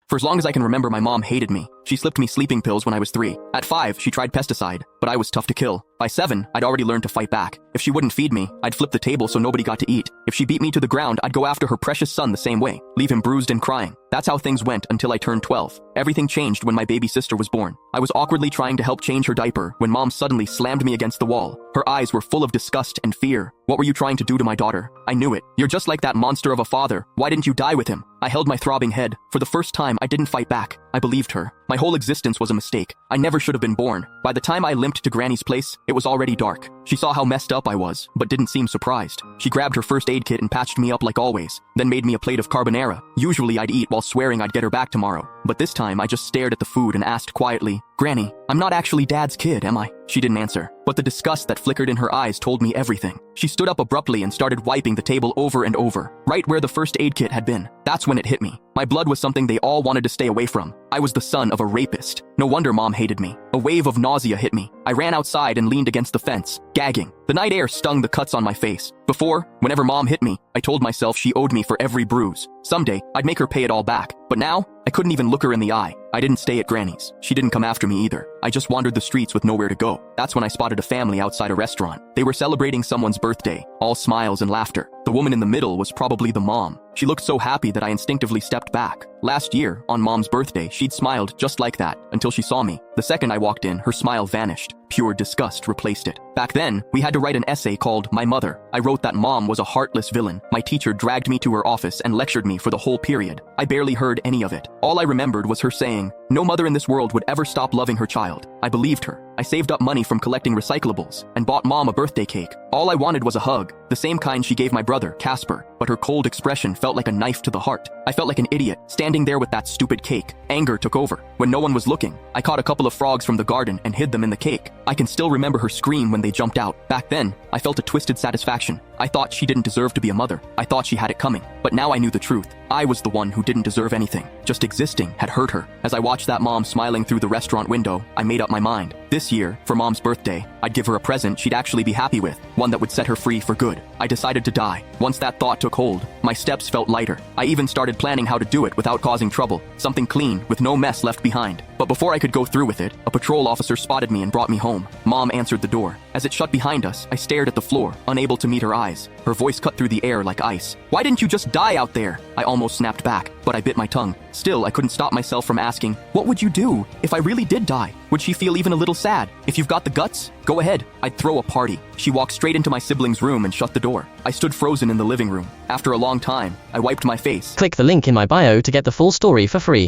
For as long as I can remember, my mom hated me. She slipped me sleeping pills when I was 3. At 5, she tried pesticide, but I was tough to kill. By 7, I'd already learned to fight back. If she wouldn't feed me, I'd flip the table so nobody got to eat. If she beat me to the ground, I'd go after her precious son the same way, leave him bruised and crying. That's how things went until I turned 12. Everything changed when my baby sister was born. I was awkwardly trying to help change her diaper when mom suddenly slammed me against the wall. Her eyes were full of disgust and fear. What were you trying to do to my daughter? I knew it. You're just like that monster of a father. Why didn't you die with him? I held my throbbing head. For the first time, I didn't fight back. I believed her. My whole existence was a mistake. I never should have been born. By the time I limped to Granny's place, it was already dark. She saw how messed up I was, but didn't seem surprised. She grabbed her first aid kit and patched me up like always, then made me a plate of carbonara. Usually I'd eat while swearing I'd get her back tomorrow, but this time I just stared at the food and asked quietly, "Granny, I'm not actually Dad's kid, am I?" She didn't answer, but the disgust that flickered in her eyes told me everything. She stood up abruptly and started wiping the table over and over, right where the first aid kit had been. That's when it hit me. My blood was something they all wanted to stay away from. I was the son of a rapist. No wonder mom hated me. A wave of nausea hit me. I ran outside and leaned against the fence, gagging. The night air stung the cuts on my face. Before, whenever mom hit me, I told myself she owed me for every bruise. Someday, I'd make her pay it all back. But now, I couldn't even look her in the eye. I didn't stay at Granny's. She didn't come after me either. I just wandered the streets with nowhere to go. That's when I spotted a family outside a restaurant. They were celebrating someone's birthday, all smiles and laughter. The woman in the middle was probably the mom. She looked so happy that I instinctively stepped back. Last year, on mom's birthday, she'd smiled just like that until she saw me. The second I walked in, her smile vanished. Pure disgust replaced it. Back then, we had to write an essay called My Mother. I wrote that mom was a heartless villain. My teacher dragged me to her office and lectured me for the whole period. I barely heard any of it. All I remembered was her saying, "No mother in this world would ever stop loving her child." I believed her. I saved up money from collecting recyclables and bought mom a birthday cake. All I wanted was a hug, the same kind she gave my brother, Casper, but her cold expression felt like a knife to the heart. I felt like an idiot, standing there with that stupid cake. Anger took over. When no one was looking, I caught a couple of frogs from the garden and hid them in the cake. I can still remember her scream when they jumped out. Back then, I felt a twisted satisfaction. I thought she didn't deserve to be a mother. I thought she had it coming. But now I knew the truth. I was the one who didn't deserve anything. Just existing had hurt her. As I watched that mom smiling through the restaurant window, I made up my mind. This year, for mom's birthday, I'd give her a present she'd actually be happy with, one that would set her free for good. I decided to die. Once that thought took hold, my steps felt lighter. I even started planning how to do it without causing trouble. Something clean, with no mess left behind. But before I could go through with it, a patrol officer spotted me and brought me home. Mom answered the door. As it shut behind us, I stared at the floor, unable to meet her eyes. Her voice cut through the air like ice. "Why didn't you just die out there?" I almost snapped back, but I bit my tongue. Still, I couldn't stop myself from asking, "What would you do if I really did die? Would she feel even a little sad? If you've got the guts, go ahead. I'd throw a party." She walked straight into my sibling's room and shut the door. I stood frozen in the living room. After a long time, I wiped my face. Click the link in my bio to get the full story for free.